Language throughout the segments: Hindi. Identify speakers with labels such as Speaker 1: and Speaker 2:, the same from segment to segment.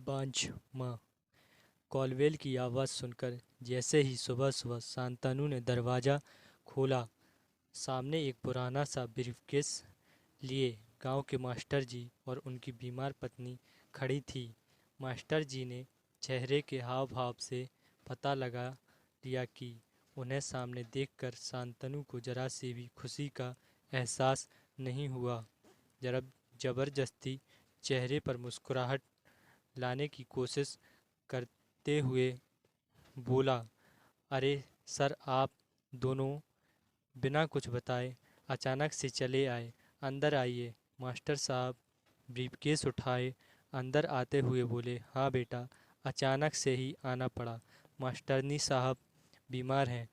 Speaker 1: बांझ माँ। कॉलवेल की आवाज़ सुनकर जैसे ही सुबह सुबह शांतनु ने दरवाज़ा खोला, सामने एक पुराना सा ब्रीफकेस लिए गांव के मास्टर जी और उनकी बीमार पत्नी खड़ी थी। मास्टर जी ने चेहरे के हाव भाव से पता लगा लिया कि उन्हें सामने देखकर शांतनु को जरा सी भी खुशी का एहसास नहीं हुआ। जरा जबरदस्ती चेहरे पर मुस्कुराहट लाने की कोशिश करते हुए बोला, अरे सर, आप दोनों बिना कुछ बताए अचानक से चले आए। अंदर आइए। मास्टर साहब ब्रीफकेस उठाए अंदर आते हुए बोले, हाँ बेटा, अचानक से ही आना पड़ा। मास्टरनी साहब बीमार हैं।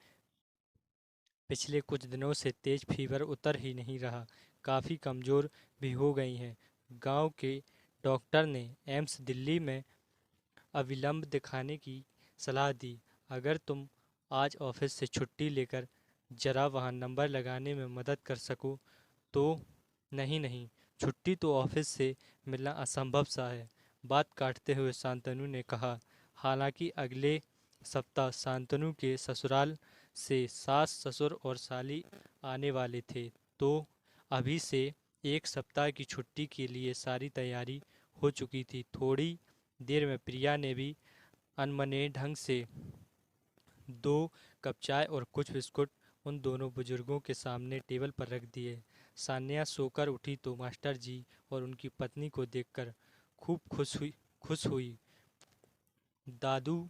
Speaker 1: पिछले कुछ दिनों से तेज फीवर उतर ही नहीं रहा। काफ़ी कमज़ोर भी हो गई हैं। गांव के डॉक्टर ने एम्स दिल्ली में अविलंब दिखाने की सलाह दी। अगर तुम आज ऑफिस से छुट्टी लेकर जरा वहाँ नंबर लगाने में मदद कर सको तो। नहीं नहीं, छुट्टी तो ऑफिस से मिलना असंभव सा है, बात काटते हुए शांतनु ने कहा। हालांकि अगले सप्ताह शांतनु के ससुराल से सास ससुर और साली आने वाले थे, तो अभी से एक सप्ताह की छुट्टी के लिए सारी तैयारी हो चुकी थी। थोड़ी देर में प्रिया ने भी अनमने ढंग से 2 कप चाय और कुछ बिस्कुट उन दोनों बुजुर्गों के सामने टेबल पर रख दिए। सान्या सोकर उठी तो मास्टर जी और उनकी पत्नी को देखकर खूब खुश हुई। दादू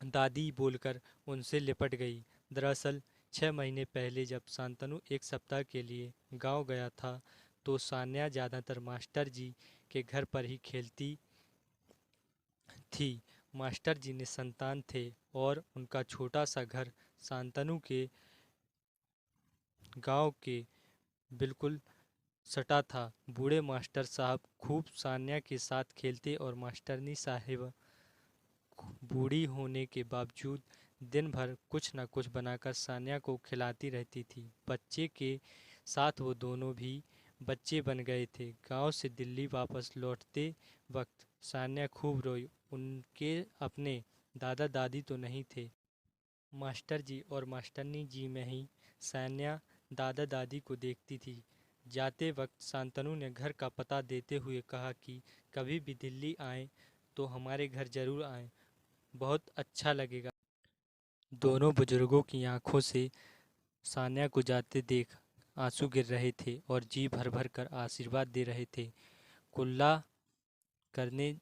Speaker 1: दादी बोलकर उनसे लिपट गई। दरअसल 6 महीने पहले जब शांतनु एक सप्ताह के लिए गांव गया था, तो सान्या ज़्यादातर मास्टर जी के घर पर ही खेलती थी। मास्टर जी ने संतान थे और उनका छोटा सा घर शांतनु के गांव के बिल्कुल सटा था। बूढ़े मास्टर साहब खूब सान्या के साथ खेलते और मास्टरनी साहिबा बूढ़ी होने के बावजूद दिन भर कुछ न कुछ बनाकर सान्या को खिलाती रहती थी। बच्चे के साथ वो दोनों भी बच्चे बन गए थे। गांव से दिल्ली वापस लौटते वक्त सान्या खूब रोई। उनके अपने दादा दादी तो नहीं थे। मास्टर जी और मास्टरनी जी में ही सान्या दादा दादी को देखती थी। जाते वक्त शांतनु ने घर का पता देते हुए कहा कि कभी भी दिल्ली आएं तो हमारे घर जरूर आएं, बहुत अच्छा लगेगा। दोनों बुजुर्गों की आंखों से सान्या को जाते देख आंसू गिर रहे थे और जी भर भर कर आशीर्वाद दे रहे थे। कुल्ला करने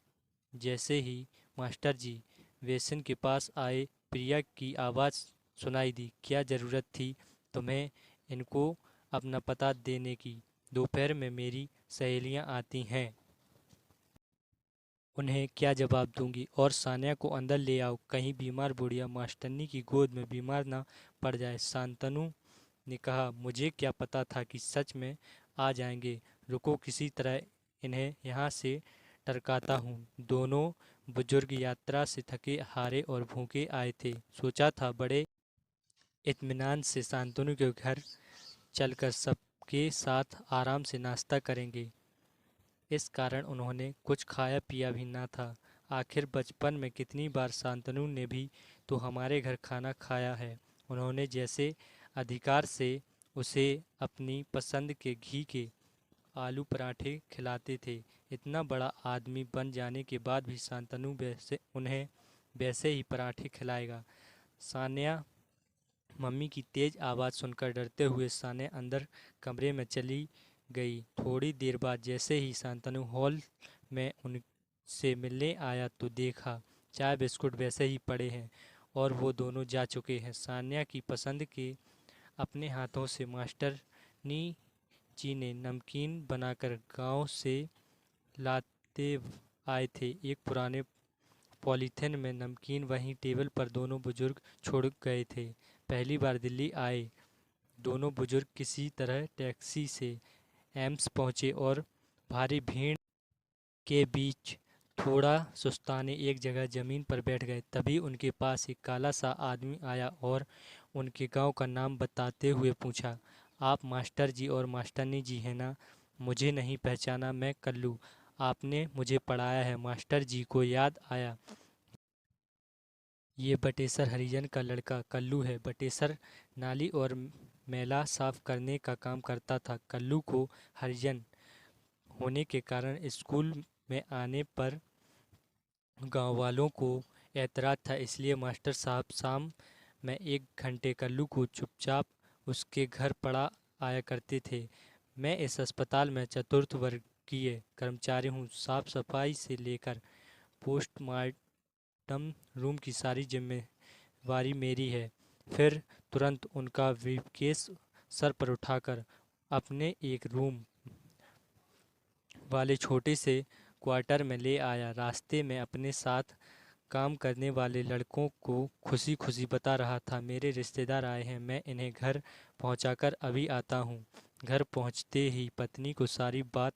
Speaker 1: जैसे ही मास्टर जी बेसिन के पास आए, प्रिया की आवाज़ सुनाई दी, क्या ज़रूरत थी तुम्हें इनको अपना पता देने की? दोपहर में मेरी सहेलियां आती हैं, उन्हें क्या जवाब दूंगी? और सान्या को अंदर ले आओ, कहीं बीमार बुढ़िया मास्टरनी की गोद में बीमार ना पड़ जाए। शांतनु ने कहा, मुझे क्या पता था कि सच में आ जाएंगे। रुको, किसी तरह इन्हें यहाँ से टरकाता हूँ। दोनों बुजुर्ग यात्रा से थके हारे और भूखे आए थे। सोचा था बड़े इत्मीनान से शांतनु के घर चलकर सबके साथ आराम से नाश्ता करेंगे। इस कारण उन्होंने कुछ खाया पिया भी ना था। आखिर बचपन में कितनी बार शांतनु ने भी तो हमारे घर खाना खाया है। उन्होंने जैसे अधिकार से उसे अपनी पसंद के घी के आलू पराठे खिलाते थे। इतना बड़ा आदमी बन जाने के बाद भी शांतनु उन्हें वैसे ही पराठे खिलाएगा। सान्या मम्मी की तेज आवाज़ सुनकर डरते हुए सान्या अंदर कमरे में चली गई। थोड़ी देर बाद जैसे ही शांतनु हॉल में उनसे मिलने आया तो देखा चाय बिस्कुट वैसे ही पड़े हैं और वो दोनों जा चुके हैं। सान्या की पसंद के अपने हाथों से मास्टरनी जी ने नमकीन बनाकर गांव से लाते आए थे। एक पुराने पॉलीथिन में नमकीन वहीं टेबल पर दोनों बुजुर्ग छोड़ गए थे। पहली बार दिल्ली आए दोनों बुजुर्ग किसी तरह टैक्सी से एम्स पहुंचे और भारी भीड़ के बीच थोड़ा सुस्ताने एक जगह जमीन पर बैठ गए। तभी उनके पास एक काला सा आदमी आया और उनके गांव का नाम बताते हुए पूछा, आप मास्टर जी और मास्टरनी जी हैं ना? मुझे नहीं पहचाना, मैं कल्लू आपने मुझे पढ़ाया है। मास्टर जी को याद आया, ये बटेसर हरिजन का लड़का कल्लू है। बटेसर नाली और मैला साफ करने का काम करता था। कल्लू को हरिजन होने के कारण स्कूल में आने पर गांव वालों को एतराज़ था, इसलिए मास्टर साहब शाम में 1 घंटे कल्लू को चुपचाप उसके घर पढ़ा आया करते थे। मैं इस अस्पताल में चतुर्थ वर्गीय कर्मचारी हूँ। साफ सफाई से लेकर पोस्टमार्टम रूम की सारी जिम्मेवारी मेरी है। फिर तुरंत उनका ब्रीफकेस सर पर उठाकर अपने एक रूम वाले छोटे से क्वार्टर में ले आया। रास्ते में अपने साथ काम करने वाले लड़कों को खुशी खुशी बता रहा था, मेरे रिश्तेदार आए हैं, मैं इन्हें घर पहुंचाकर अभी आता हूं। घर पहुंचते ही पत्नी को सारी बात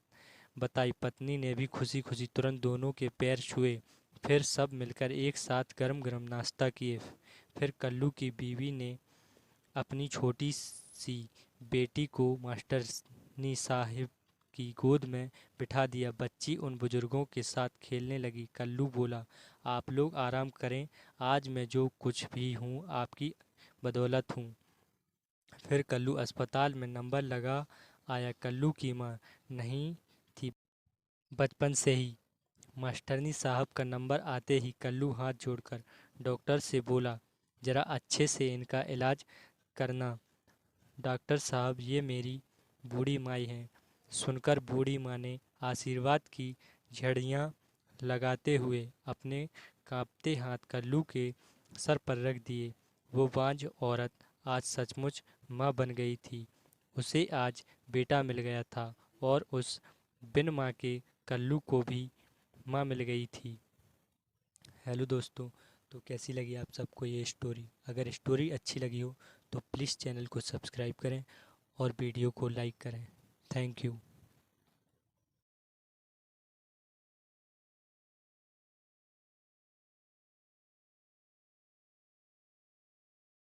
Speaker 1: बताई। पत्नी ने भी खुशी खुशी तुरंत दोनों के पैर छुए। फिर सब मिलकर एक साथ गरम गरम नाश्ता किए। फिर कल्लू की बीवी ने अपनी छोटी सी बेटी को मास्टरनी साहिब की गोद में बिठा दिया। बच्ची उन बुजुर्गों के साथ खेलने लगी। कल्लू बोला, आप लोग आराम करें, आज मैं जो कुछ भी हूँ आपकी बदौलत हूँ। फिर कल्लू अस्पताल में नंबर लगा आया। कल्लू की माँ नहीं थी बचपन से ही। मास्टरनी साहब का नंबर आते ही कल्लू हाथ जोड़कर डॉक्टर से बोला, ज़रा अच्छे से इनका इलाज करना। डॉक्टर साहब, ये मेरी बूढ़ी माई हैं। सुनकर बूढ़ी माँ ने आशीर्वाद की झड़ियाँ लगाते हुए अपने कांपते हाथ कल्लू के सर पर रख दिए। वो बांझ औरत आज सचमुच माँ बन गई थी। उसे आज बेटा मिल गया था और उस बिन माँ के कल्लू को भी माँ मिल गई थी। हेलो दोस्तों, तो कैसी लगी आप सबको ये स्टोरी? अगर स्टोरी अच्छी लगी हो तो प्लीज़ चैनल को सब्सक्राइब करें और वीडियो को लाइक करें। Thank you.